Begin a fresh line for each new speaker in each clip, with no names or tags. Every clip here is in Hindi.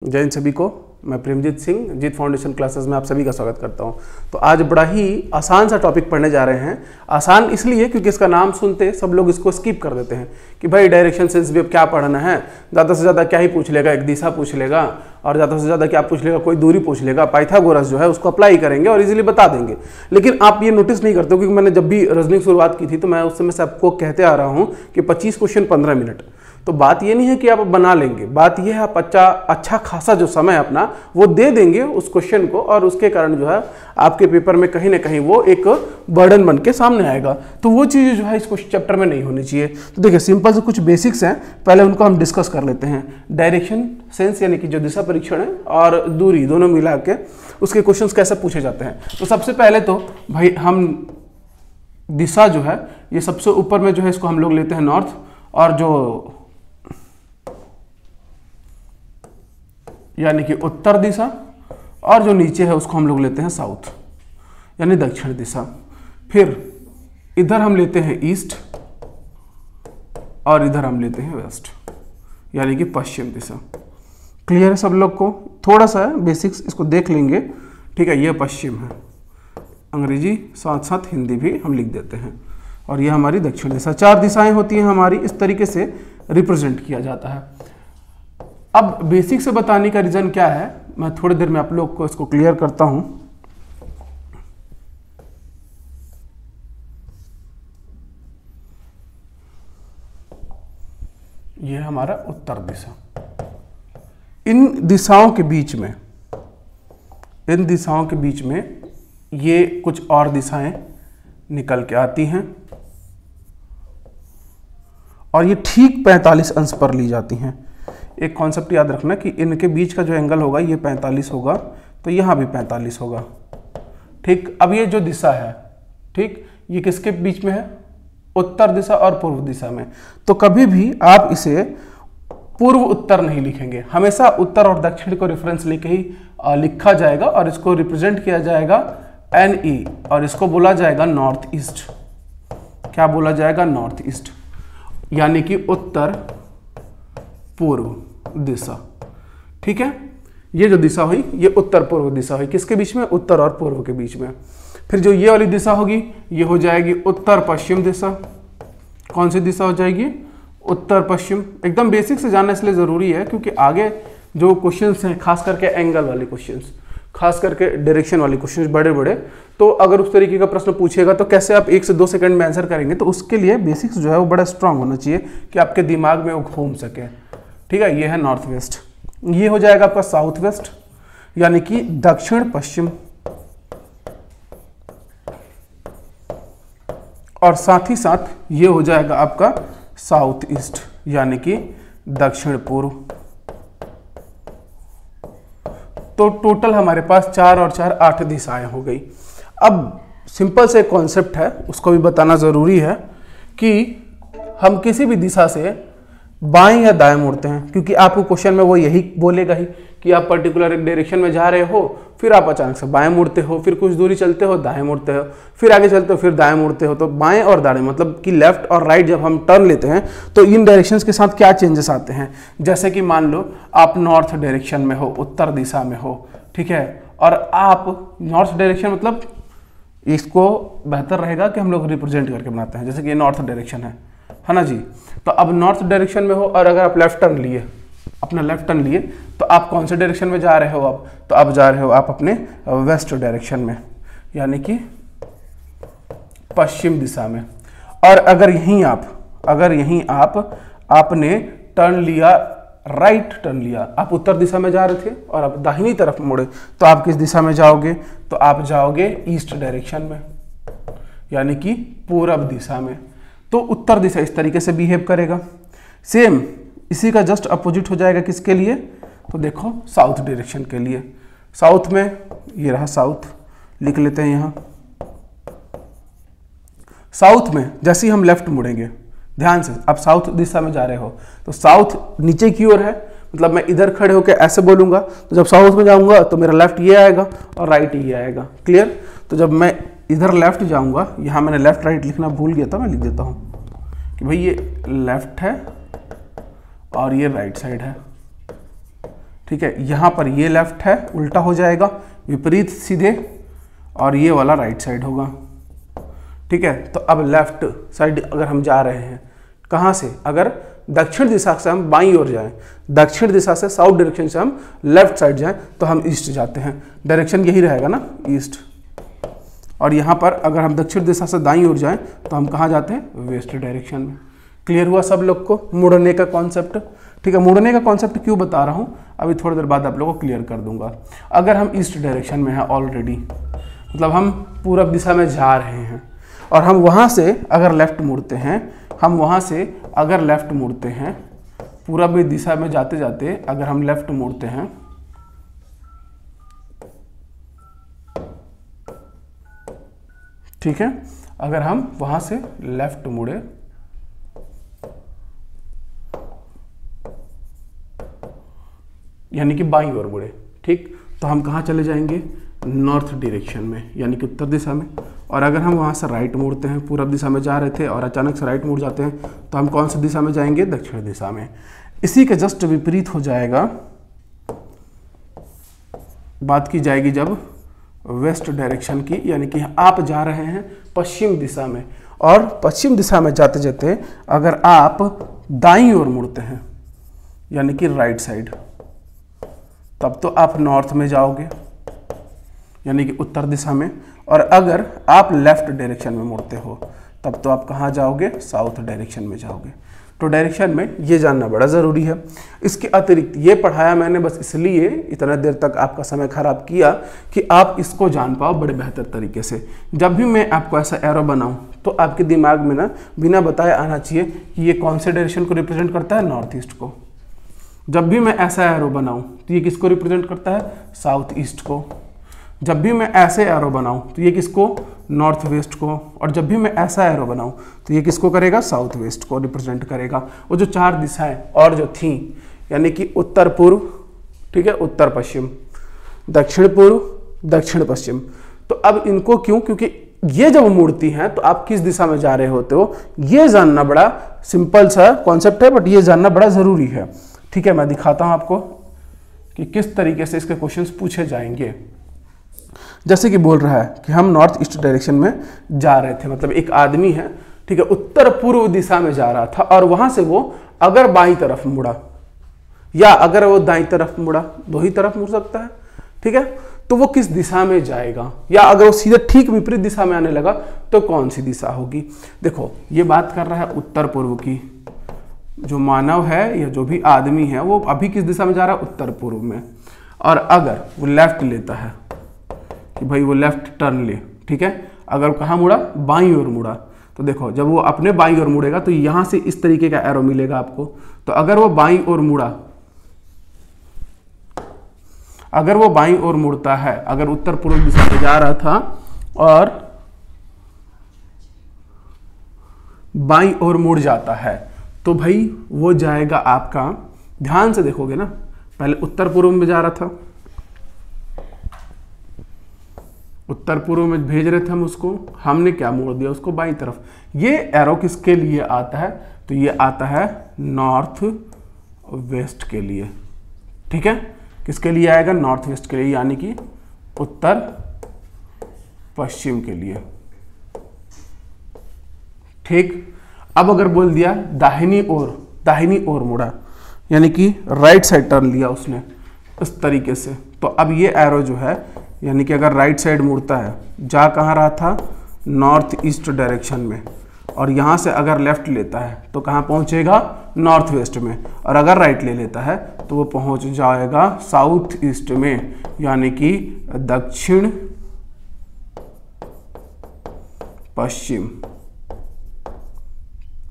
जय हिंद सभी को। मैं प्रेमजीत सिंह जीत फाउंडेशन क्लासेस में आप सभी का स्वागत करता हूं। तो आज बड़ा ही आसान सा टॉपिक पढ़ने जा रहे हैं। आसान इसलिए क्योंकि इसका नाम सुनते सब लोग इसको स्किप कर देते हैं कि भाई डायरेक्शन सेंस भी अब क्या पढ़ना है, ज़्यादा से ज़्यादा क्या ही पूछ लेगा, एक दिशा पूछ लेगा और ज़्यादा से ज़्यादा क्या पूछ लेगा, कोई दूरी पूछ लेगा, पाइथागोरस जो है उसको अप्लाई करेंगे और इजीली बता देंगे। लेकिन आप ये नोटिस नहीं करते हो क्योंकि मैंने जब भी रीजनिंग शुरुआत की थी तो मैं उस समय से आपको कहते आ रहा हूँ कि 25 क्वेश्चन 15 मिनट। तो बात ये नहीं है कि आप बना लेंगे, बात ये है आप अच्छा खासा जो समय अपना वो दे देंगे उस क्वेश्चन को और उसके कारण जो है आपके पेपर में कहीं ना कहीं वो एक बर्डन बन के सामने आएगा। तो वो चीज़ जो है इस चैप्टर में नहीं होनी चाहिए। तो देखिए सिंपल से कुछ बेसिक्स हैं, पहले उनको हम डिस्कस कर लेते हैं। डायरेक्शन सेंस यानी कि जो दिशा परीक्षण है और दूरी दोनों मिला के उसके क्वेश्चंस कैसे पूछे जाते हैं। तो सबसे पहले तो भाई हम दिशा जो है ये सबसे ऊपर में जो है इसको हम लोग लेते हैं नॉर्थ, और जो यानी कि उत्तर दिशा, और जो नीचे है उसको हम लोग लेते हैं साउथ यानी दक्षिण दिशा। फिर इधर हम लेते हैं ईस्ट और इधर हम लेते हैं वेस्ट यानी कि पश्चिम दिशा। क्लियर है सब लोग को? थोड़ा सा बेसिक्स इसको देख लेंगे, ठीक है। ये पश्चिम है, अंग्रेजी साथ साथ हिंदी भी हम लिख देते हैं, और ये हमारी दक्षिण दिशा। 4 दिशाएं होती हैं हमारी, इस तरीके से रिप्रेजेंट किया जाता है। अब बेसिक से बताने का रीजन क्या है, मैं थोड़ी देर में आप लोग को इसको क्लियर करता हूं। यह हमारा उत्तर दिशा। इन दिशाओं के बीच में ये कुछ और दिशाएं निकल के आती हैं और ये ठीक 45 अंश पर ली जाती हैं। एक कॉन्सेप्ट याद रखना कि इनके बीच का जो एंगल होगा ये 45 होगा, तो यहाँ भी 45 होगा, ठीक। अब ये जो दिशा है, ठीक, ये किसके बीच में है? उत्तर दिशा और पूर्व दिशा में। तो कभी भी आप इसे पूर्व उत्तर नहीं लिखेंगे, हमेशा उत्तर और दक्षिण को रेफरेंस लेके ही लिखा जाएगा और इसको रिप्रेजेंट किया जाएगा NE, और इसको बोला जाएगा नॉर्थ ईस्ट। क्या बोला जाएगा? नॉर्थ ईस्ट, यानी कि उत्तर पूर्व दिशा, ठीक है। ये जो दिशा हुई ये उत्तर पूर्व दिशा हुई, किसके बीच में? उत्तर और पूर्व के बीच में। फिर जो ये वाली दिशा होगी ये हो जाएगी उत्तर पश्चिम दिशा। कौन सी दिशा हो जाएगी? उत्तर पश्चिम। एकदम बेसिक से जानना इसलिए जरूरी है क्योंकि आगे जो क्वेश्चंस हैं, खास करके एंगल वाले क्वेश्चंस, खास करके डायरेक्शन वाले क्वेश्चंस बड़े बड़े, तो अगर उस तरीके का प्रश्न पूछेगा तो कैसे आप 1 से 2 सेकंड में आंसर करेंगे। तो उसके लिए बेसिक्स जो है वो बड़ा स्ट्रांग होना चाहिए कि आपके दिमाग में वो घूम सके, ठीक है। ये है नॉर्थ वेस्ट। ये हो जाएगा आपका साउथ वेस्ट यानी कि दक्षिण पश्चिम, और साथ ही साथ ये हो जाएगा आपका साउथ ईस्ट यानी कि दक्षिण पूर्व। तो टोटल हमारे पास 4 और 4 8 दिशाएं हो गई। अब सिंपल से कॉन्सेप्ट है, उसको भी बताना जरूरी है कि हम किसी भी दिशा से बाएं या दाएं मुड़ते हैं, क्योंकि आपको क्वेश्चन में वो यही बोलेगा ही कि आप पर्टिकुलर एक डायरेक्शन में जा रहे हो, फिर आप अचानक से बाएं मुड़ते हो, फिर कुछ दूरी चलते हो दाएं मुड़ते हो, फिर आगे चलते हो फिर दाएं मुड़ते हो। तो बाएं और दाएं मतलब कि लेफ्ट और राइट जब हम टर्न लेते हैं तो इन डायरेक्शंस के साथ क्या चेंजेस आते हैं। जैसे कि मान लो आप नॉर्थ डायरेक्शन में हो, उत्तर दिशा में हो, ठीक है, और आप नॉर्थ डायरेक्शन मतलब इसको बेहतर रहेगा कि हम लोग रिप्रेजेंट करके बनाते हैं, जैसे कि ये नॉर्थ डायरेक्शन है ना जी। तो अब नॉर्थ डायरेक्शन में हो और अगर आप लेफ्ट टर्न लिए, अपना लेफ्ट टर्न लिए, तो आप कौन से डायरेक्शन में जा रहे हो? अब तो आप जा रहे हो आप अपने वेस्ट डायरेक्शन में यानी कि पश्चिम दिशा में। और अगर यहीं आपने टर्न लिया, राइट टर्न लिया, आप उत्तर दिशा में जा रहे थे और आप दाहिनी तरफ मुड़े, तो आप किस दिशा में जाओगे? तो आप जाओगे ईस्ट डायरेक्शन में यानी कि पूरब दिशा में। तो उत्तर दिशा इस तरीके से बिहेव करेगा। सेम इसी का जस्ट अपोजिट हो जाएगा किसके लिए? तो देखो साउथ डायरेक्शन के लिए। साउथ में ये रहा साउथ, लिख लेते हैं यहाँ। साउथ में जैसे ही हम लेफ्ट मुड़ेंगे, ध्यान से, आप साउथ दिशा में जा रहे हो तो साउथ नीचे की ओर है, मतलब मैं इधर खड़े होकर ऐसे बोलूंगा, तो जब साउथ में जाऊंगा तो मेरा लेफ्ट ये आएगा और राइट ये आएगा। क्लियर? तो जब मैं इधर लेफ्ट जाऊंगा, यहाँ मैंने लेफ्ट राइट लिखना भूल गया था, मैं लिख देता हूँ कि भाई ये लेफ्ट है और ये राइट साइड है, ठीक है, यहाँ पर ये लेफ्ट है, उल्टा हो जाएगा, विपरीत सीधे, और ये वाला राइट साइड होगा। ठीक है, तो अब लेफ्ट साइड अगर हम जा रहे हैं कहाँ से, अगर दक्षिण दिशा से हम बाईं ओर जाएं, दक्षिण दिशा से साउथ डायरेक्शन से हम लेफ्ट साइड जाएं, तो हम ईस्ट जाते हैं। डायरेक्शन यही रहेगा ना, ईस्ट। और यहाँ पर अगर हम दक्षिण दिशा से दाईं ओर जाएं तो हम कहाँ जाते हैं, वेस्ट डायरेक्शन में। क्लियर हुआ सब लोग को मुड़ने का कॉन्सेप्ट? ठीक है, मुड़ने का कॉन्सेप्ट क्यों बता रहा हूँ अभी थोड़ी देर बाद आप लोगों को क्लियर कर दूंगा। अगर हम ईस्ट डायरेक्शन में हैं ऑलरेडी, मतलब हम पूरब दिशा में जा रहे हैं, और हम वहाँ से अगर लेफ्ट मुड़ते हैं, हम वहाँ से अगर लेफ्ट मुड़ते हैं, पूरब दिशा में जाते जाते अगर हम लेफ्ट मुड़ते हैं, ठीक है, अगर हम वहाँ से लेफ्ट मुड़े यानी कि बाईं ओर मुड़े, ठीक, तो हम कहाँ चले जाएंगे, नॉर्थ डायरेक्शन में, यानी कि उत्तर दिशा में। और अगर हम वहाँ से राइट मुड़ते हैं, पूरब दिशा में जा रहे थे और अचानक से राइट मुड़ जाते हैं, तो हम कौन सी दिशा में जाएंगे, दक्षिण दिशा में। इसी के जस्ट विपरीत हो जाएगा, बात की जाएगी जब वेस्ट डायरेक्शन की, यानी कि आप जा रहे हैं पश्चिम दिशा में, और पश्चिम दिशा में जाते जाते अगर आप दाईं ओर मुड़ते हैं, यानी कि राइट साइड, तब तो आप नॉर्थ में जाओगे, यानी कि उत्तर दिशा में। और अगर आप लेफ्ट डायरेक्शन में मुड़ते हो तब तो आप कहाँ जाओगे, साउथ डायरेक्शन में जाओगे। तो डायरेक्शन में ये जानना बड़ा ज़रूरी है। इसके अतिरिक्त ये पढ़ाया मैंने बस इसलिए इतना देर तक आपका समय खराब किया कि आप इसको जान पाओ बड़े बेहतर तरीके से। जब भी मैं आपको ऐसा एरो बनाऊं तो आपके दिमाग में ना बिना बताए आना चाहिए कि ये कौन से डायरेक्शन को रिप्रेजेंट करता है, नॉर्थ ईस्ट को। जब भी मैं ऐसा एरो बनाऊं तो ये किसको रिप्रेजेंट करता है, साउथ ईस्ट को। जब भी मैं ऐसे एरो बनाऊं तो ये किसको, नॉर्थ वेस्ट को। और जब भी मैं ऐसा एरो बनाऊं तो ये किसको करेगा, साउथ वेस्ट को रिप्रेजेंट करेगा। वो जो चार दिशाएं और जो थी, यानी कि उत्तर पूर्व, ठीक है, उत्तर पश्चिम, दक्षिण पूर्व, दक्षिण पश्चिम। तो अब इनको क्यों, क्योंकि ये जब मुड़ती हैं तो आप किस दिशा में जा रहे होते हो, ये जानना बड़ा सिंपल सा कॉन्सेप्ट है, बट ये जानना बड़ा ज़रूरी है। ठीक है, मैं दिखाता हूँ आपको कि किस तरीके से इसके क्वेश्चंस पूछे जाएंगे। जैसे कि बोल रहा है कि हम नॉर्थ ईस्ट डायरेक्शन में जा रहे थे, मतलब एक आदमी है, ठीक है, उत्तर पूर्व दिशा में जा रहा था, और वहां से वो अगर बाईं तरफ मुड़ा या अगर वो दाईं तरफ मुड़ा, दो ही तरफ मुड़ सकता है, ठीक है, तो वो किस दिशा में जाएगा, या अगर वो सीधे ठीक विपरीत दिशा में आने लगा तो कौन सी दिशा होगी। देखो ये बात कर रहा है उत्तर पूर्व की। जो मानव है या जो भी आदमी है वो अभी किस दिशा में जा रहा है, उत्तर पूर्व में। और अगर वो लेफ्ट लेता है कि भाई वो लेफ्ट टर्न ले, ठीक है, अगर कहाँ मुड़ा, बाईं ओर मुड़ा, तो देखो जब वो अपने बाईं ओर मुड़ेगा तो यहाँ से इस तरीके का एरो मिलेगा आपको। तो अगर वो बाईं ओर मुड़ा, अगर वो बाईं ओर मुड़ता है, अगर उत्तर पूर्व दिशा में जा रहा था और बाईं ओर मुड़ जाता है, तो भाई वो जाएगा आपका, ध्यान से देखोगे ना, पहले उत्तर पूर्व में जा रहा था, उत्तर पूर्व में भेज रहे थे हम उसको, हमने क्या मोड़ दिया उसको बाईं तरफ। ये एरो किसके लिए आता है, तो ये आता है नॉर्थ वेस्ट के लिए, ठीक है, किसके लिए आएगा, नॉर्थ वेस्ट के लिए, यानी कि उत्तर पश्चिम के लिए। ठीक, अब अगर बोल दिया दाहिनी ओर मुड़ा, यानी कि राइट साइड टर्न लिया उसने इस तरीके से, तो अब ये एरो जो है, यानी कि अगर राइट साइड मुड़ता है, जा कहाँ रहा था, नॉर्थ ईस्ट डायरेक्शन में, और यहाँ से अगर लेफ्ट लेता है तो कहाँ पहुँचेगा, नॉर्थ वेस्ट में, और अगर राइट ले लेता है तो वो पहुँच जाएगा साउथ ईस्ट में, यानी कि दक्षिण पश्चिम।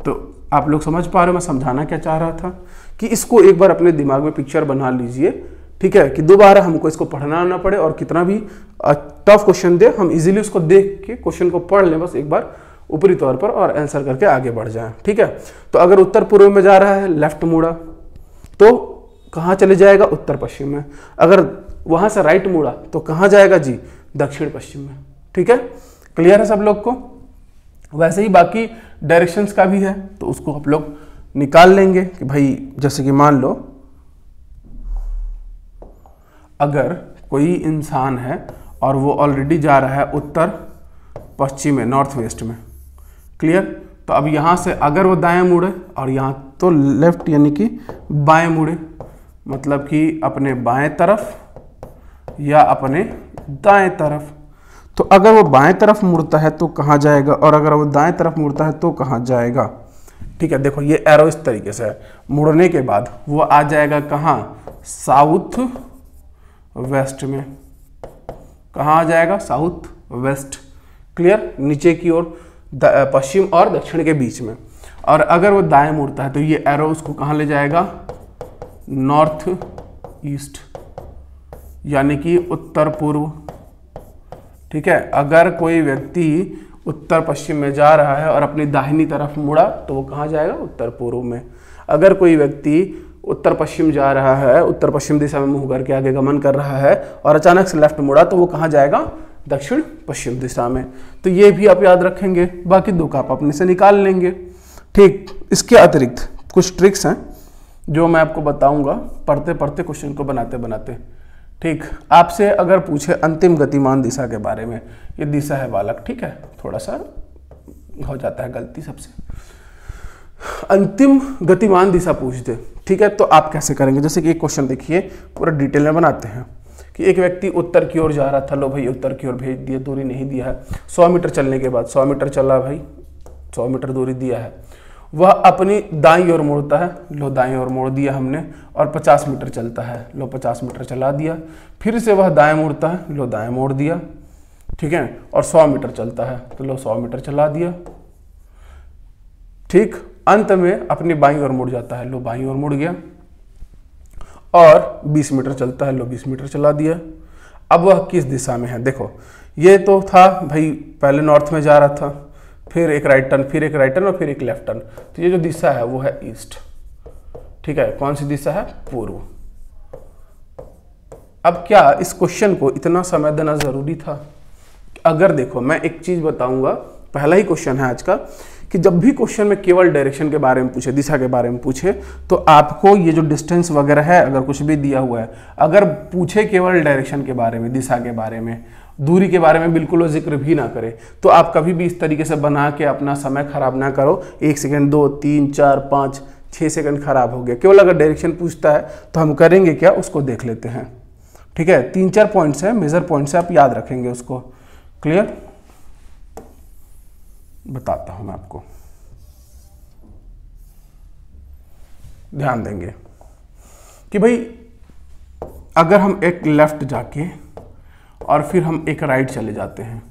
तो आप लोग समझ पा रहे हो मैं समझाना क्या चाह रहा था, कि इसको एक बार अपने दिमाग में पिक्चर बना लीजिए, ठीक है, कि दोबारा हमको इसको पढ़ना ना पड़े, और कितना भी टफ क्वेश्चन दे हम इजीली उसको देख के क्वेश्चन को पढ़ लें, बस एक बार ऊपरी तौर पर, और आंसर करके आगे बढ़ जाएं। ठीक है, तो अगर उत्तर पूर्व में जा रहा है, लेफ्ट मुड़ा, तो कहाँ चले जाएगा, उत्तर पश्चिम में। अगर वहां से राइट मुड़ा तो कहाँ जाएगा जी, दक्षिण पश्चिम में। ठीक है, क्लियर है सब लोग को। वैसे ही बाकी डायरेक्शंस का भी है, तो उसको आप लोग निकाल लेंगे कि भाई जैसे कि मान लो अगर कोई इंसान है और वो ऑलरेडी जा रहा है उत्तर पश्चिम में, नॉर्थ वेस्ट में, क्लियर। तो अब यहाँ से अगर वो दाएं मुड़े और यहाँ तो लेफ्ट यानी कि बाएं मुड़े, मतलब कि अपने बाएं तरफ या अपने दाएं तरफ। तो अगर वो बाएं तरफ मुड़ता है तो कहाँ जाएगा, और अगर वो दाएं तरफ मुड़ता है तो कहाँ जाएगा। ठीक है, देखो ये एरो इस तरीके से है, मुड़ने के बाद वो आ जाएगा कहाँ, साउथ वेस्ट में। कहाँ आ जाएगा, साउथ वेस्ट, क्लियर, नीचे की ओर, पश्चिम और दक्षिण के बीच में। और अगर वो दाएं मुड़ता है तो ये एरो उसको कहाँ ले जाएगा, नॉर्थ ईस्ट, यानी कि उत्तर पूर्व। ठीक है, अगर कोई व्यक्ति उत्तर पश्चिम में जा रहा है और अपनी दाहिनी तरफ मुड़ा तो वो कहाँ जाएगा, उत्तर पूर्व में। अगर कोई व्यक्ति उत्तर पश्चिम जा रहा है, उत्तर पश्चिम दिशा में मुंह करके आगे गमन कर रहा है और अचानक से लेफ्ट मुड़ा तो वो कहाँ जाएगा, दक्षिण पश्चिम दिशा में। तो ये भी आप याद रखेंगे, बाकी दो का आप अपने से निकाल लेंगे। ठीक, इसके अतिरिक्त कुछ ट्रिक्स हैं जो मैं आपको बताऊंगा पढ़ते पढ़ते क्वेश्चन को बनाते बनाते। ठीक, आपसे अगर पूछे अंतिम गतिमान दिशा के बारे में, ये दिशा है बालक, ठीक है, थोड़ा सा हो जाता है गलती सबसे, अंतिम गतिमान दिशा पूछ दे, ठीक है, तो आप कैसे करेंगे। जैसे कि एक क्वेश्चन देखिए, पूरा डिटेल में बनाते हैं कि एक व्यक्ति उत्तर की ओर जा रहा था, लो भाई उत्तर की ओर भेज दिया, दूरी नहीं दिया है, 100 मीटर चलने के बाद 100 मीटर चला भाई, 100 मीटर दूरी दिया है, वह अपनी दाईं ओर मोड़ता है, लो दाईं ओर मोड़ दिया हमने, और 50 मीटर चलता है, लो 50 मीटर चला दिया, फिर से वह दाएं मुड़ता है, लो दाएं मोड़ दिया, ठीक है, और 100 मीटर चलता है तो लो 100 मीटर चला दिया। ठीक, अंत में अपनी बाईं ओर मुड़ जाता है, लो बाईं ओर मुड़ गया, और 20 मीटर चलता है, लो 20 मीटर चला दिया। अब वह किस दिशा में है, देखो ये तो था भाई, पहले नॉर्थ में जा रहा था, फिर एक राइट टर्न, फिर एक राइट टर्न और फिर एक लेफ्ट टर्न, तो ये जो दिशा है वो है ईस्ट। ठीक है, कौन सी दिशा है, पूर्व। अब क्या इस क्वेश्चन को इतना समय देना जरूरी था। अगर देखो मैं एक चीज बताऊंगा, पहला ही क्वेश्चन है आज का, कि जब भी क्वेश्चन में केवल डायरेक्शन के बारे में पूछे, दिशा के बारे में पूछे, तो आपको ये जो डिस्टेंस वगैरह है, अगर कुछ भी दिया हुआ है, अगर पूछे केवल डायरेक्शन के बारे में, दिशा के बारे में, दूरी के बारे में बिल्कुल वो जिक्र भी ना करे, तो आप कभी भी इस तरीके से बना के अपना समय खराब ना करो। 1 सेकंड, 2, 3, 4, 5, 6 सेकंड खराब हो गया। केवल अगर डायरेक्शन पूछता है तो हम करेंगे क्या, उसको देख लेते हैं। ठीक है, 3-4 पॉइंट्स हैं, मेजर पॉइंट्स है, आप याद रखेंगे उसको। क्लियर, बताता हूं मैं आपको, ध्यान देंगे कि भाई अगर हम एक लेफ्ट जाके और फिर हम एक राइट चले जाते हैं,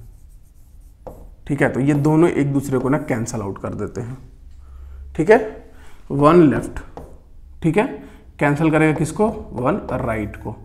ठीक है, तो ये दोनों एक दूसरे को ना कैंसल आउट कर देते हैं। ठीक है, 1 लेफ्ट, ठीक है, कैंसिल करेगा किसको, 1 राइट को।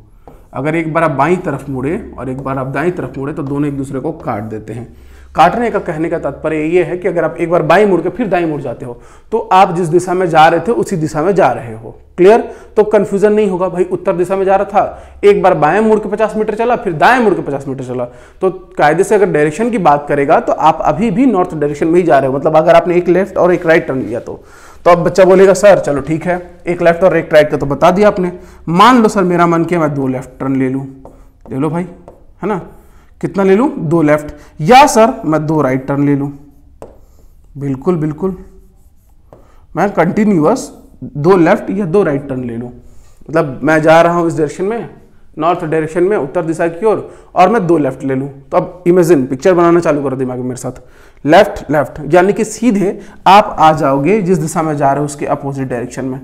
अगर एक बार आप बाईं तरफ मुड़े और एक बार आप दाईं तरफ मुड़े तो दोनों एक दूसरे को काट देते हैं। काटने का कहने का तात्पर्य ये है कि अगर आप एक बार बाईं मुड़ के फिर दाईं मुड़ जाते हो तो आप जिस दिशा में जा रहे थे उसी दिशा में जा रहे हो। क्लियर, तो कंफ्यूजन नहीं होगा। भाई उत्तर दिशा में जा रहा था, एक बार बाएं मुड़ के 50 मीटर चला, फिर दाएं मुड़ के 50 मीटर चला, तो कायदे से अगर डायरेक्शन की बात करेगा तो आप अभी भी नॉर्थ डायरेक्शन में ही जा रहे हो। मतलब अगर आपने एक लेफ्ट और एक राइट टर्न लिया तो अब बच्चा बोलेगा सर चलो ठीक है, एक लेफ्ट और एक राइट का तो बता दिया आपने, मान लो सर मेरा मन किया मैं 2 लेफ्ट टर्न ले लूँ, ले लो भाई, है ना, कितना ले लूँ, 2 लेफ्ट, या सर मैं 2 राइट टर्न ले लूँ, बिल्कुल बिल्कुल, मैं कंटिन्यूअस 2 लेफ्ट या 2 राइट टर्न ले लूँ। मतलब मैं जा रहा हूँ इस डायरेक्शन में, नॉर्थ डायरेक्शन में, उत्तर दिशा की ओर, और मैं 2 लेफ्ट ले लूँ। तो अब इमेजिन, पिक्चर बनाना चालू करो दिमाग में मेरे साथ, लेफ्ट लेफ्ट, यानी कि सीधे आप आ जाओगे जिस दिशा में जा रहे हो उसके अपोजिट डायरेक्शन में।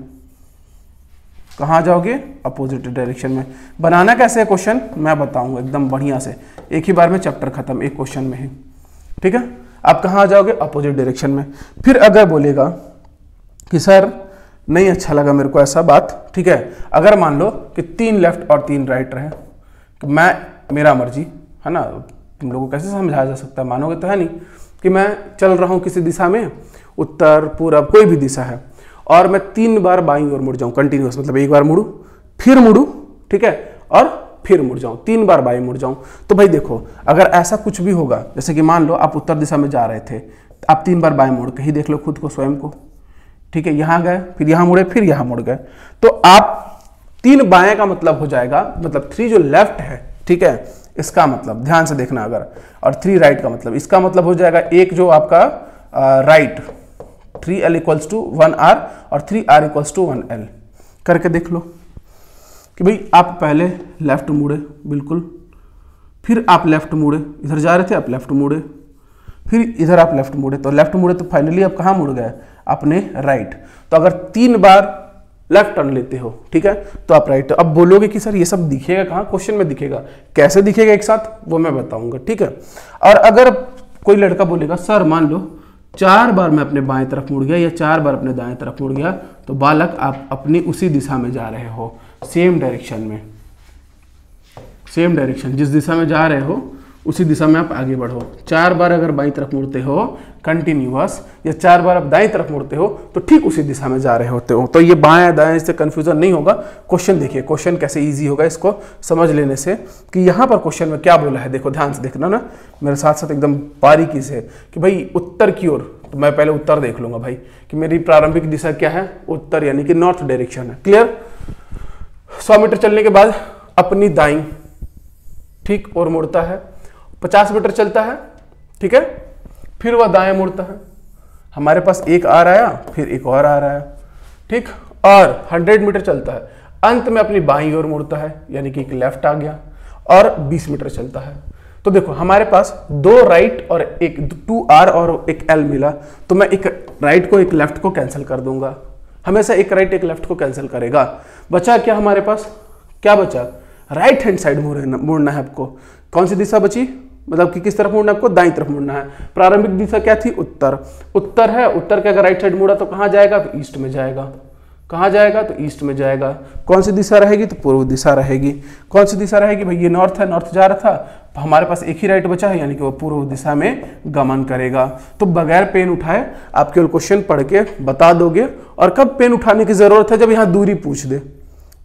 कहाँ जाओगे, अपोजिट डायरेक्शन में। बनाना कैसे है क्वेश्चन मैं बताऊंगा एकदम बढ़िया से, एक ही बार में चैप्टर खत्म, एक क्वेश्चन में ही। ठीक है, आप कहाँ जाओगे, अपोजिट डायरेक्शन में। फिर अगर बोलेगा कि सर नहीं अच्छा लगा मेरे को ऐसा बात, ठीक है, अगर मान लो कि 3 लेफ्ट और 3 राइट रहे, मैं, मेरा मर्जी है ना, तुम लोगों को कैसे समझाया जा सकता है, मानोगे तो है नहीं, कि मैं चल रहा हूँ किसी दिशा में, उत्तर पूरब कोई भी दिशा है, और मैं 3 बार बाईं ओर मुड़ जाऊं कंटिन्यूअस, मतलब एक बार मुड़ू फिर मुड़ू, ठीक है, और फिर मुड़ जाऊं, 3 बार बाईं मुड़ जाऊं। तो भाई देखो अगर ऐसा कुछ भी होगा, जैसे कि मान लो आप उत्तर दिशा में जा रहे थे, आप 3 बार बाएं मुड़ के ही देख लो खुद को, स्वयं को, ठीक है, यहाँ गए, फिर यहाँ मुड़े, फिर यहाँ मुड़ गए, तो आप 3 बाएं का मतलब हो जाएगा, मतलब 3 जो लेफ्ट है, ठीक है, इसका मतलब ध्यान से देखना अगर, और 3 राइट का मतलब, इसका मतलब हो जाएगा एक जो आपका right 3L equals to 1R और 3R इक्वल्स टू 1L। करके देख लो कि भाई आप पहले लेफ्ट मुड़े, बिल्कुल, फिर आप लेफ्ट मुड़े, इधर जा रहे थे आप लेफ्ट मुड़े, फिर इधर आप लेफ्ट मुड़े, तो लेफ्ट मुड़े तो फाइनली आप कहाँ मुड़ गए, अपने राइट। तो अगर 3 बार लेफ्ट टर्न लेते हो, ठीक है, तो आप राइट। अब बोलोगे कि सर ये सब दिखेगा कहाँ, क्वेश्चन में दिखेगा, कैसे दिखेगा एक साथ, वो मैं बताऊंगा, ठीक है। और अगर कोई लड़का बोलेगा सर मान लो 4 बार मैं अपने बाएं तरफ मुड़ गया या 4 बार अपने दाएं तरफ मुड़ गया, तो बालक आप अपनी उसी दिशा में जा रहे हो, सेम डायरेक्शन में, सेम डायरेक्शन, जिस दिशा में जा रहे हो उसी दिशा में आप आगे बढ़ो। 4 बार अगर बाईं तरफ मुड़ते हो कंटिन्यूअस, या 4 बार आप दाईं तरफ मुड़ते हो, तो ठीक उसी दिशा में जा रहे होते हो। तो ये बाएं दाएं से कंफ्यूजन नहीं होगा। क्वेश्चन देखिए, क्वेश्चन कैसे इजी होगा इसको समझ लेने से, कि यहाँ पर क्वेश्चन में क्या बोला है, देखो ध्यान से देखना ना मेरे साथ साथ एकदम बारीकी से, कि भाई उत्तर की ओर, तो मैं पहले उत्तर देख लूंगा भाई कि मेरी प्रारंभिक दिशा क्या है, उत्तर, यानी कि नॉर्थ डायरेक्शन है। क्लियर। 100 मीटर चलने के बाद अपनी दाईं ठीक और मुड़ता है, 50 मीटर चलता है, ठीक है, फिर वह दाएं मुड़ता है, हमारे पास एक आ रहा है, फिर एक और आ रहा है, ठीक, और 100 मीटर चलता है, अंत में अपनी बाईं ओर मुड़ता है, यानी कि एक लेफ्ट आ गया, और 20 मीटर चलता है। तो देखो हमारे पास 2 राइट और एक 2R और एक L मिला, तो मैं एक राइट को एक लेफ्ट को कैंसिल कर दूंगा, हमेशा एक राइट एक लेफ्ट को कैंसिल करेगा। बचा क्या हमारे पास, क्या बचा, राइट हैंड साइड मुड़ना है आपको। कौन सी दिशा बची, मतलब कि किस तरफ मुड़ना है आपको, दाईं तरफ मुड़ना है। प्रारंभिक दिशा क्या थी, उत्तर, उत्तर है, उत्तर के अगर राइट साइड मुड़ा तो कहाँ जाएगा, तो ईस्ट में जाएगा, कहाँ जाएगा, तो ईस्ट में जाएगा। कौन सी दिशा रहेगी, तो पूर्व दिशा रहेगी। कौन सी दिशा रहेगी, भाई ये नॉर्थ है, नॉर्थ जा रहा था, हमारे पास एक ही राइट बचा है, यानी कि वो पूर्व दिशा में गमन करेगा। तो बगैर पेन उठाए आप केवल क्वेश्चन पढ़ के बता दोगे, और कब पेन उठाने की जरूरत है, जब यहाँ दूरी पूछ दे,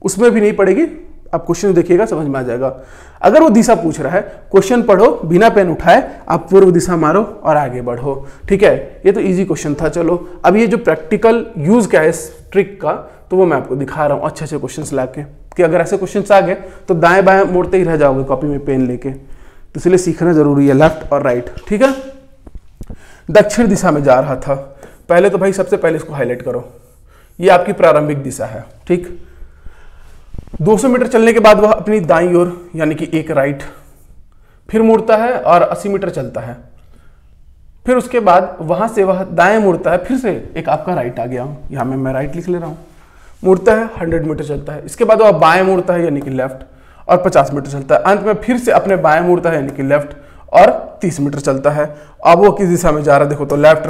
उसमें भी नहीं पड़ेगी, आप क्वेश्चन देखिएगा समझ में आ जाएगा। अगर वो दिशा पूछ रहा है, क्वेश्चन पढ़ो बिना पेन उठाए, आप पूर्व दिशा मारो और आगे बढ़ो, ठीक है। ये तो इजी क्वेश्चन था। चलो अब ये जो प्रैक्टिकल यूज क्या है इस ट्रिक का, तो वो मैं आपको दिखा रहा हूँ अच्छे अच्छे क्वेश्चंस लाके, कि अगर ऐसे क्वेश्चंस आ गए तो दाएं बाएं मोड़ते ही रह जाओगे कॉपी में पेन लेके, तो इसलिए सीखना जरूरी है लेफ्ट और राइट, ठीक है। दक्षिण दिशा में जा रहा था, पहले तो भाई सबसे पहले इसको हाईलाइट करो, ये आपकी प्रारंभिक दिशा है, ठीक। 200 मीटर चलने के बाद वह अपनी दाईं ओर, यानी कि एक राइट, फिर मुड़ता है और 80 मीटर चलता है, फिर उसके बाद वहां से वह दाएं मुड़ता है, फिर से एक आपका राइट आ गया, यहां में मैं राइट लिख ले रहा हूं, मुड़ता है 100 मीटर चलता है, इसके बाद वह बाएं मुड़ता है यानी कि लेफ्ट, और 50 मीटर चलता है, अंत में फिर से अपने बाएं मुड़ता है यानी कि लेफ्ट, और 30 मीटर चलता है। अब वो किस दिशा में जा रहा है, देखो तो लेफ्ट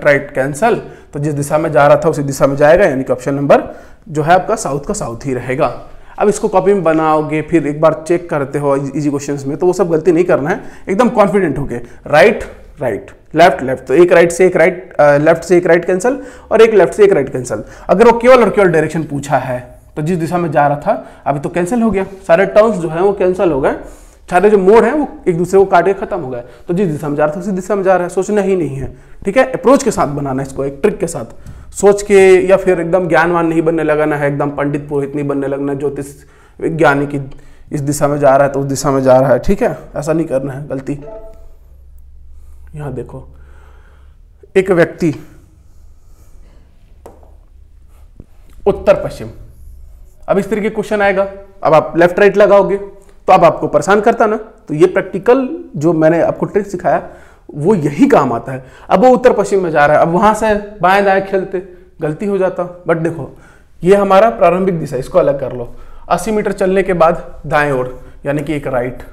राइट कैंसल, तो जिस दिशा में जा रहा था उसी दिशा में जाएगा, यानी कि ऑप्शन नंबर जो है आपका साउथ का साउथ ही रहेगा। अब इसको कॉपी में बनाओगे, फिर एक बार चेक करते हो इजी क्वेश्चंस में, तो वो सब गलती नहीं करना है, एकदम कॉन्फिडेंट होके राइट राइट लेफ्ट लेफ्ट, तो एक राइट से एक राइट, लेफ्ट से एक राइट कैंसिल, और एक लेफ्ट से एक राइट कैंसिल। अगर वो केवल और केवल डायरेक्शन पूछा है, तो जिस दिशा में जा रहा था अभी तो कैंसिल हो गया, सारे टर्न्स जो है वो कैंसिल हो गए, सारे जो मोड़ हैं वो एक दूसरे को काट के खत्म हो गए, तो जिस दिशा में जा रहा था उसी दिशा में जा रहा है, सोचना ही नहीं है, ठीक है। अप्रोच के साथ बनाना है इसको, एक ट्रिक के साथ, सोच के या फिर एकदम ज्ञानवान नहीं बनने लगाना है, एकदम पंडित पुरोहित नहीं बनने लगना, ज्योतिष विज्ञानी की इस दिशा में जा रहा है तो उस दिशा में जा रहा है, ठीक है, ऐसा नहीं करना है, गलती। यहां देखो एक व्यक्ति उत्तर पश्चिम, अब इस तरीके क्वेश्चन आएगा, अब आप लेफ्ट राइट लगाओगे तो अब आपको परेशान करता ना, तो ये प्रैक्टिकल जो मैंने आपको ट्रिक सिखाया वो यही काम आता है। अब वो उत्तर पश्चिम में जा रहा है, अब वहां से बाएं दाएं खेलते गलती हो जाता, बट देखो ये हमारा प्रारंभिक दिशा, इसको अलग कर लो। 80 मीटर चलने के बाद दाएं ओर यानी कि एक राइट,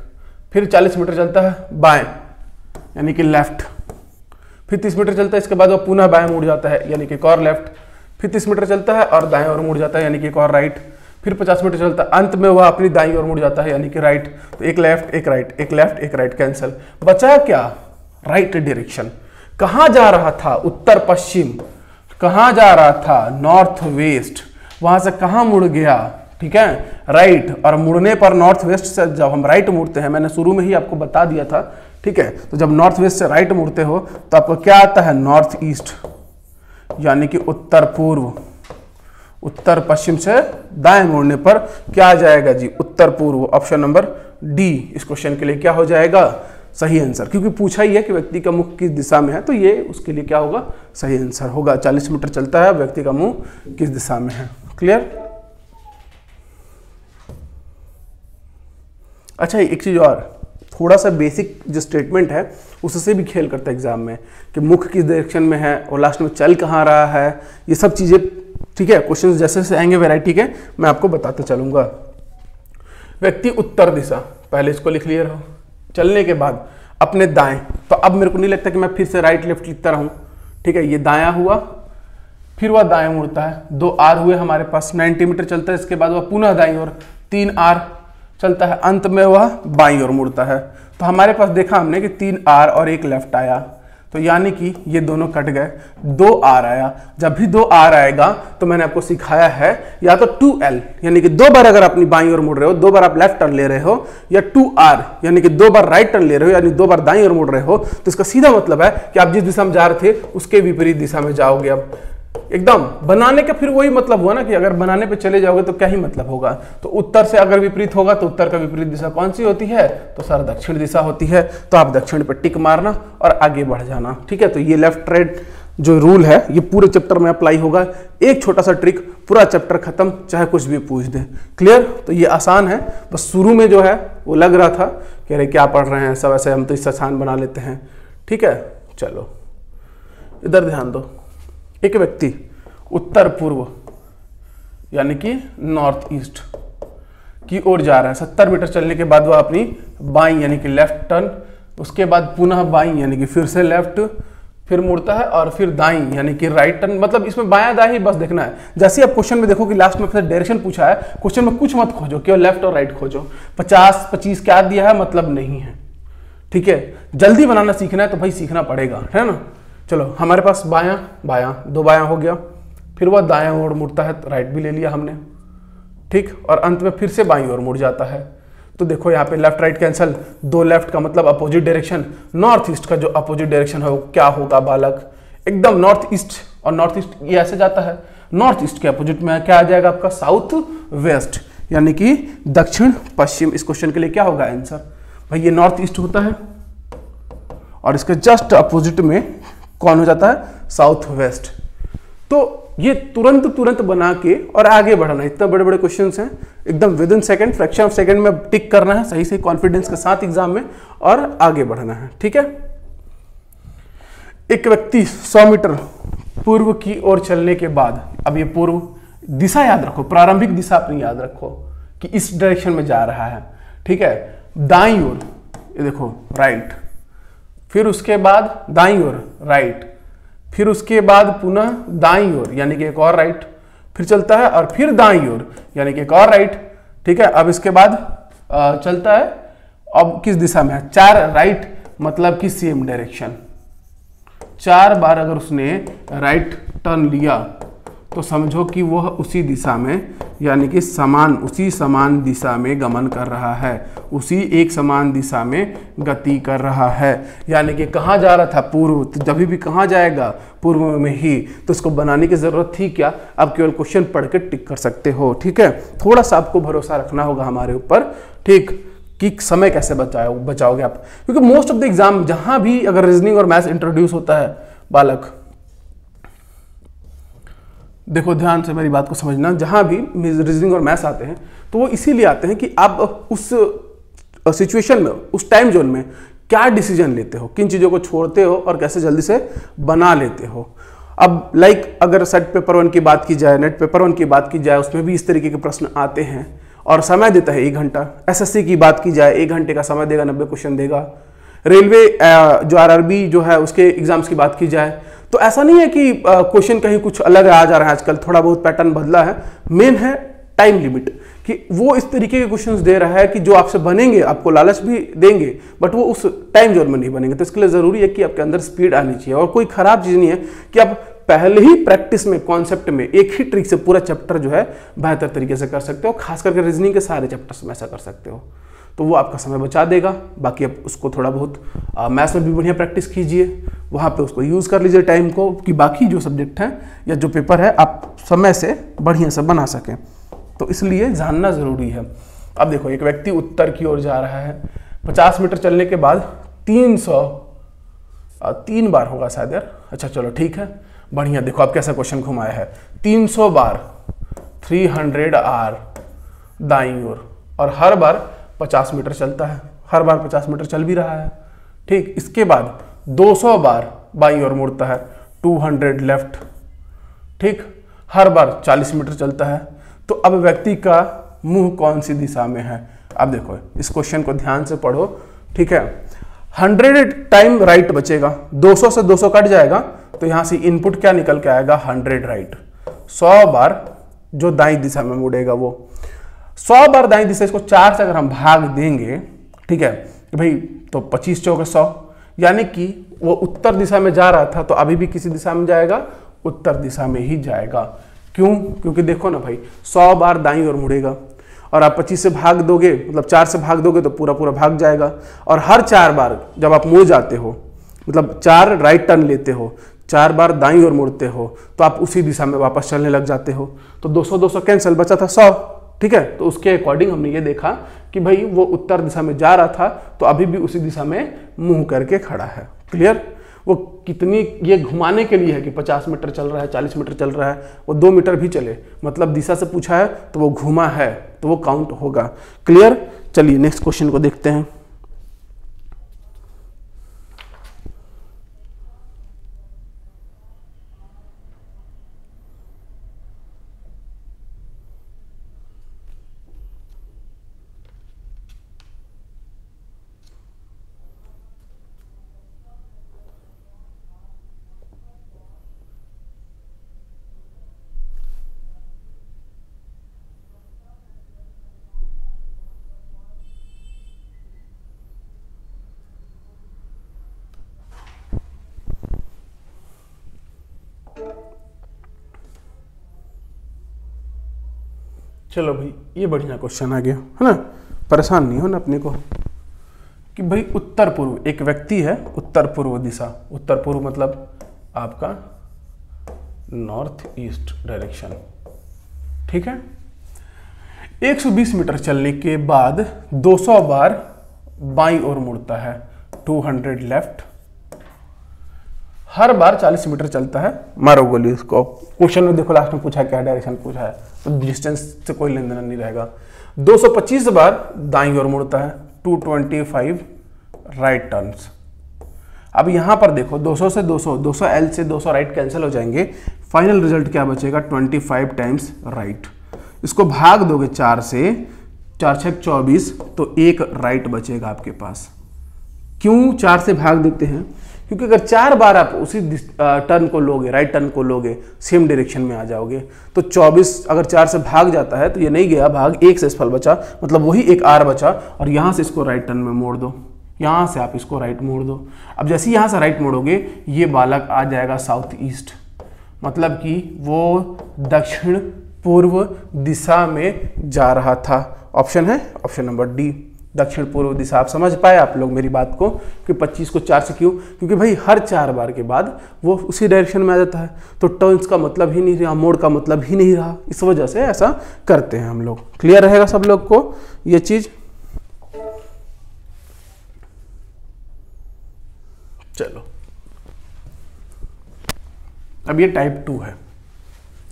फिर 40 मीटर चलता है बाएं यानी कि लेफ्ट, फिर 30 मीटर चलता है, इसके बाद वो पुनः बाएं मुड़ जाता है यानी कि एक और लेफ्ट, फिर 30 मीटर चलता है और दाएं ओर मुड़ जाता है यानी कि एक और राइट, फिर 50 मीटर चलता है, अंत में वह अपनी दाईं ओर मुड़ जाता है यानी कि राइट। तो एक लेफ्ट एक राइट, एक लेफ्ट एक राइट कैंसिल, बचा क्या, राइट डायरेक्शन। कहां जा रहा था, उत्तर पश्चिम, कहां जा रहा था, नॉर्थ वेस्ट, वहां से कहां मुड़ गया, ठीक है, राइट। और मुड़ने पर नॉर्थ वेस्ट से जब हम राइट मुड़ते हैं, मैंने शुरू में ही आपको बता दिया था, ठीक है, तो जब नॉर्थ वेस्ट से राइट मुड़ते हो तो आपको क्या आता है, नॉर्थ ईस्ट यानी कि उत्तर पूर्व, उत्तर पश्चिम से दाएं मुड़ने पर क्या आ जाएगा जी, उत्तर पूर्व। ऑप्शन नंबर डी इस क्वेश्चन के लिए क्या हो जाएगा, सही आंसर, क्योंकि पूछा ही है कि व्यक्ति का मुख किस दिशा में है, तो ये उसके लिए क्या होगा, सही आंसर होगा। 40 मीटर चलता है, व्यक्ति का मुंह किस दिशा में है। क्लियर। अच्छा, एक चीज और, थोड़ा सा बेसिक जो स्टेटमेंट है उससे भी खेल करता है एग्जाम में, कि मुख किस डायरेक्शन में है और लास्ट में चल कहाँ रहा है, ये सब चीजें, ठीक है, क्वेश्चन जैसे जैसे आएंगे वैरायटी के मैं आपको बताते चलूंगा। व्यक्ति उत्तर दिशा, पहले इसको लिख लिया रहो, चलने के बाद अपने दाएं, तो अब मेरे को नहीं लगता कि मैं फिर से राइट लेफ्ट लिखता रहूं, ठीक है, ये दायां हुआ, फिर वह दाएं मुड़ता है, 2 आर हुए हमारे पास, 90 मीटर चलता है, इसके बाद वह पुनः दाईं ओर 3 आर चलता है, अंत में वह बाईं ओर मुड़ता है। तो हमारे पास देखा हमने कि 3 आर और 1 लेफ्ट आया, तो यानी कि ये दोनों कट गए, 2 आर आया। जब भी 2 आर आएगा तो मैंने आपको सिखाया है या तो 2L यानी कि 2 बार अगर अपनी बाईं ओर मुड़ रहे हो, 2 बार आप लेफ्ट टर्न ले रहे हो, या 2R यानी कि 2 बार राइट टर्न ले रहे हो, यानी 2 बार दाईं ओर मुड़ रहे हो, तो इसका सीधा मतलब है कि आप जिस दिशा में जा रहे थे उसके विपरीत दिशा में जाओगे। अब एकदम बनाने का फिर वही मतलब हुआ ना, कि अगर बनाने पे चले जाओगे तो क्या ही मतलब होगा। तो उत्तर से अगर विपरीत होगा तो उत्तर का विपरीत दिशा कौन सी होती है, तो सर दक्षिण दिशा होती है। तो आप दक्षिण पे टिक मारना और आगे बढ़ जाना, ठीक है। तो ये लेफ्ट राइट जो रूल है ये पूरे चैप्टर में अप्लाई होगा। एक छोटा सा ट्रिक, पूरा चैप्टर खत्म, चाहे कुछ भी पूछ दे। क्लियर। तो ये आसान है, बस शुरू में जो है वो लग रहा था कि अरे क्या पढ़ रहे हैं सब, ऐसे हम तो इससे आसान बना लेते हैं, ठीक है। चलो इधर ध्यान दो, एक व्यक्ति उत्तर पूर्व यानी कि नॉर्थ ईस्ट की ओर जा रहा है, 70 मीटर चलने के बाद वह अपनी बाईं यानी कि लेफ्ट टर्न, उसके बाद पुनः बाईं यानी कि फिर से लेफ्ट, फिर मुड़ता है और फिर दाईं यानी कि राइट टर्न। मतलब इसमें बायां दाईं बस देखना है। जैसे आप क्वेश्चन में देखो कि लास्ट में फिर डायरेक्शन पूछा है, क्वेश्चन में कुछ मत खोजो, केवल लेफ्ट और राइट खोजो। 50-25 क्या दिया है मतलब नहीं है, ठीक है। जल्दी बनाना सीखना है तो भाई सीखना पड़ेगा, है ना। चलो हमारे पास बायां बायां 2 बायां हो गया, फिर वह दायां ओर मुड़ता है, तो राइट भी ले लिया हमने, ठीक, और अंत में फिर से बाईं ओर मुड़ जाता है। तो देखो यहाँ पे लेफ्ट राइट कैंसल, 2 लेफ्ट का मतलब अपोजिट डायरेक्शन, नॉर्थ ईस्ट का जो अपोजिट डायरेक्शन है वो क्या होगा बालक, एकदम नॉर्थ ईस्ट। और नॉर्थ ईस्ट ये ऐसे जाता है, नॉर्थ ईस्ट के अपोजिट में क्या आ जाएगा आपका, साउथ वेस्ट यानी कि दक्षिण पश्चिम। इस क्वेश्चन के लिए क्या होगा आंसर, भाई ये नॉर्थ ईस्ट होता है और इसके जस्ट अपोजिट में कौन हो जाता है, साउथ वेस्ट। तो ये तुरंत बना के और आगे बढ़ना, इतना बड़े बड़े क्वेश्चंस हैं, एकदम with in second, fraction of second में टिक करना है सही से कॉन्फिडेंस के साथ एग्जाम में और आगे बढ़ना है, ठीक है। एक व्यक्ति 100 मीटर पूर्व की ओर चलने के बाद, अब ये पूर्व दिशा याद रखो, प्रारंभिक दिशा अपनी याद रखो कि इस डायरेक्शन में जा रहा है, ठीक है। दाईं ओर ये देखो राइट, फिर उसके बाद दाईं ओर राइट, फिर उसके बाद पुनः दाईं ओर यानी कि एक और राइट, फिर चलता है और फिर दाईं ओर यानी कि एक और राइट, ठीक है। अब इसके बाद चलता है, अब किस दिशा में है, 4 राइट मतलब कि सेम डायरेक्शन। 4 बार अगर उसने राइट टर्न लिया तो समझो कि वह उसी दिशा में यानी कि उसी समान दिशा में गमन कर रहा है, उसी एक समान दिशा में गति कर रहा है। यानी कि कहाँ जा रहा था, पूर्व, तो जब भी कहाँ जाएगा, पूर्व में ही। तो इसको बनाने की जरूरत थी क्या, आप केवल क्वेश्चन पढ़ के टिक कर सकते हो, ठीक है। थोड़ा सा आपको भरोसा रखना होगा हमारे ऊपर, ठीक, कि समय कैसे बचाओगे आप, क्योंकि मोस्ट ऑफ द एग्जाम जहां भी अगर रीजनिंग और मैथ्स इंट्रोड्यूस होता है बालक, देखो ध्यान से मेरी बात को समझना, जहां भी रीजनिंग और मैथ्स आते हैं तो वो इसीलिए आते हैं कि आप उस सिचुएशन में, उस टाइम जोन में क्या डिसीजन लेते हो, किन चीज़ों को छोड़ते हो और कैसे जल्दी से बना लेते हो। अब लाइक अगर सेट पेपर 1 की बात की जाए, नेट पेपर 1 की बात की जाए, उसमें भी इस तरीके के प्रश्न आते हैं और समय देता है 1 घंटा। एसएससी की बात की जाए 1 घंटे का समय देगा, 90 क्वेश्चन देगा। रेलवे जो आरआरबी जो है उसके एग्जाम्स की बात की जाए तो ऐसा नहीं है कि क्वेश्चन कहीं कुछ अलग आ जा रहा है, आजकल थोड़ा बहुत पैटर्न बदला है। मेन है टाइम लिमिट, कि वो इस तरीके के क्वेश्चंस दे रहा है कि जो आपसे बनेंगे, आपको लालच भी देंगे बट वो उस टाइम जोन में नहीं बनेंगे। तो इसके लिए जरूरी है कि आपके अंदर स्पीड आनी चाहिए। और कोई खराब चीज नहीं है कि आप पहले ही प्रैक्टिस में, कॉन्सेप्ट में एक ही ट्रिक से पूरा चैप्टर जो है बेहतर तरीके से कर सकते हो। खास करके रीजनिंग के सारे चैप्टर्स में ऐसा कर सकते हो। तो वो आपका समय बचा देगा। बाकी आप उसको थोड़ा बहुत मैथ्स में भी बढ़िया प्रैक्टिस कीजिए, वहाँ पे उसको यूज़ कर लीजिए टाइम को, कि बाकी जो सब्जेक्ट हैं या जो पेपर है आप समय से बढ़िया से बना सकें। तो इसलिए जानना ज़रूरी है। अब देखो, एक व्यक्ति उत्तर की ओर जा रहा है, 50 मीटर चलने के बाद 3 बार होगा शायद यार, अच्छा चलो ठीक है, बढ़िया। देखो आप कैसा क्वेश्चन घुमाया है, 300 बार 300 आर दाईं ओर, और हर बार 50 मीटर चलता है, हर बार 50 मीटर चल भी रहा है, ठीक। इसके बाद 200 बार बाईं ओर मुड़ता है, 200 लेफ्ट, ठीक, हर बार 40 मीटर चलता है। तो अब व्यक्ति का मुंह कौन सी दिशा में है? अब देखो इस क्वेश्चन को ध्यान से पढ़ो, ठीक है। 100 टाइम राइट बचेगा, 200 से 200 कट जाएगा, तो यहां से इनपुट क्या निकल के आएगा, 100 राइट। 100 बार जो दाईं दिशा में मुड़ेगा वो 100 बार दाईं दिशा, इसको 4 से अगर हम भाग देंगे, ठीक है भाई, तो 25 चौके 100, यानी कि वो उत्तर दिशा में जा रहा था तो अभी भी किसी दिशा में जाएगा, उत्तर दिशा में ही जाएगा। क्यों? क्योंकि देखो ना भाई, 100 बार दाईं ओर मुड़ेगा, और आप 25 से भाग दोगे, मतलब 4 से भाग दोगे तो पूरा पूरा भाग जाएगा। और हर 4 बार जब आप मुड़ जाते हो, मतलब 4 राइट टर्न लेते हो, 4 बार दाईं ओर मुड़ते हो, तो आप उसी दिशा में वापस चलने लग जाते हो। तो 200 कैंसिल, बचा था 100, ठीक है। तो उसके अकॉर्डिंग हमने ये देखा कि भाई वो उत्तर दिशा में जा रहा था तो अभी भी उसी दिशा में मुंह करके खड़ा है। क्लियर? वो कितनी ये घुमाने के लिए है कि 50 मीटर चल रहा है, 40 मीटर चल रहा है, वो 2 मीटर भी चले, मतलब दिशा से पूछा है तो वो घुमा है, तो वो काउंट होगा। क्लियर? चलिए नेक्स्ट क्वेश्चन को देखते हैं। चलो भाई, ये बढ़िया क्वेश्चन आ गया है ना, परेशान नहीं हो ना अपने को, कि भाई उत्तर पूर्व, एक व्यक्ति है उत्तर पूर्व दिशा, उत्तर पूर्व मतलब आपका नॉर्थ ईस्ट डायरेक्शन, ठीक है। 120 मीटर चलने के बाद 200 बार बाईं ओर मुड़ता है, 200 लेफ्ट, हर बार 40 मीटर चलता है। मारो गोली उसको। क्वेश्चन में देखो लास्ट में पूछा है क्या डायरेक्शन पूछा है, तो डिस्टेंस से कोई लेन देन नहीं रहेगा। 225 बार दाईं ओर मुड़ता है, 225 राइट टर्न्स। अब यहां पर देखो 200 से 200 एल से 200 राइट कैंसिल हो जाएंगे, फाइनल रिजल्ट क्या बचेगा, 25 टाइम्स राइट। इसको भाग दोगे 4 से, 4 6 24, तो 1 राइट बचेगा आपके पास। क्यों 4 से भाग देते हैं? क्योंकि अगर 4 बार आप उसी टर्न को लोगे, राइट टर्न को लोगे, सेम डायरेक्शन में आ जाओगे, तो 24 अगर 4 से भाग जाता है तो ये नहीं गया भाग, 1 से सफल बचा, मतलब वही 1 आर बचा, और यहां से इसको राइट टर्न में मोड़ दो, यहां से आप इसको राइट मोड़ दो। अब जैसे यहां से राइट मोड़ोगे, ये बालक आ जाएगा साउथ ईस्ट, मतलब कि वो दक्षिण पूर्व दिशा में जा रहा था। ऑप्शन है ऑप्शन नंबर डी, दक्षिण पूर्व दिशा। आप समझ पाए आप लोग मेरी बात को कि 25 को 4 से क्यों? क्योंकि भाई हर 4 बार के बाद वो उसी डायरेक्शन में आ जाता है, तो टर्न्स का मतलब ही नहीं रहा, मोड़ का मतलब ही नहीं रहा, इस वजह से ऐसा करते हैं हम लोग। क्लियर रहेगा सब लोग को ये चीज? चलो, अब ये टाइप 2 है,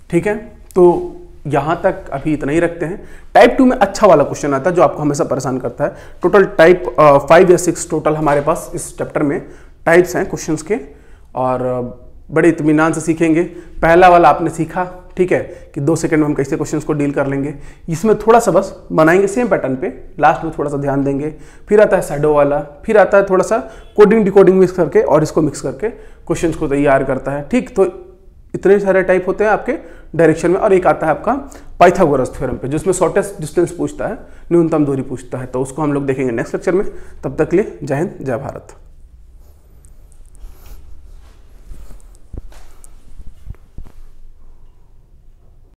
ठीक है। तो यहां तक अभी इतना ही रखते हैं। टाइप 2 में अच्छा वाला क्वेश्चन आता है जो आपको हमेशा परेशान करता है। टोटल टाइप 5 या 6 टोटल हमारे पास इस चैप्टर में टाइप्स हैं क्वेश्चंस के, और बड़े इत्मीनान से सीखेंगे। पहला वाला आपने सीखा, ठीक है, कि 2 सेकंड में हम कैसे क्वेश्चंस को डील कर लेंगे। इसमें थोड़ा सा बस बनाएंगे सेम पैटर्न पे, लास्ट में थोड़ा सा ध्यान देंगे। फिर आता है शैडो वाला, फिर आता है थोड़ा सा कोडिंग डिकोडिंग मिक्स करके, और इसको मिक्स करके क्वेश्चंस को तैयार करता है, ठीक। तो इतने सारे टाइप होते हैं आपके डायरेक्शन में। और एक आता है आपका पाइथागोरस थ्योरम पे, जिसमें शॉर्टेस्ट डिस्टेंस पूछता है, न्यूनतम दूरी पूछता है, तो उसको हम लोग देखेंगे नेक्स्ट लेक्चर में। तब तक के लिए जय हिंद, जय भारत।